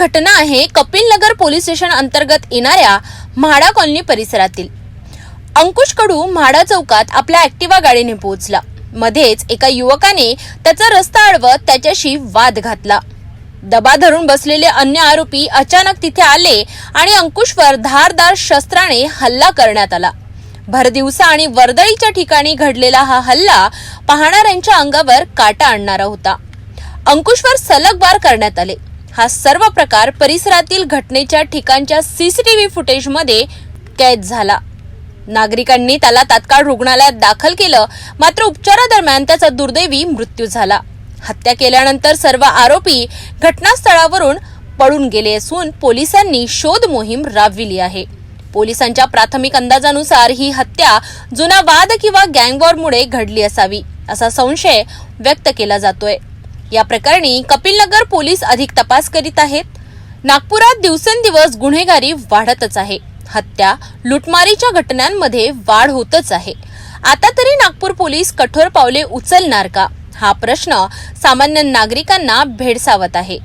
घटना आहे Kapilnagar police station अंतर्गत येणाऱ्या म्हाडा कॉलनी परिसरातील। अंकुश कडू म्हाडा चौकात आपल्या ऍक्टिवा गाडीने पोहोचला। मध्येच एका युवकाने त्याचा रस्ता अडवत त्याच्याशी वाद घातला। दबा धरून बसलेले अन्य आरोपी अचानक तिथे आले आणि अंकुशवर धारदार शस्त्राने हल्ला करण्यात आला। भरदिवसा आणि वर्दळीच्या ठिकाणी घडलेला हा हल्ला पाहणाऱ्यांच्या अंगावर काटा आणणारा होता। अंकुशवर सलग वार करण्यात आले। हा सर्व प्रकार परिसरातील घटनेच्या ठिकाणच्या सीसीटीव्ही फुटेजमध्ये कैद झाला। नागरिकांनी त्याला तात्काळ रुग्णालयात दाखल केलं, मात्र उपचारादरम्यान त्याचा दुर्दैवी मृत्यू झाला। हत्या केल्यानंतर सर्व आरोपी घटनास्थळावरून पळून गेले असून पोलिसांनी शोध मोहीम राबविली आहे। पोलिसांच्या प्राथमिक अंदाजानुसार ही हत्या जुना वाद किंवा गँगवॉरमुळे घडली असावी असा संशय व्यक्त केला जातोय। या प्रकरणी कपिलनगर पोलीस अधिक तपास करीत आहेत। नागपुरात दिवसेंदिवस गुन्हेगारी वाढतच आहे। हत्या, लुटमारीच्या घटनांमध्ये वाढ होतच आहे। आता तरी नागपूर पोलीस कठोर पावले उचलणार का, हा प्रश्न सामान्य नागरिकांना भेडसावत आहे।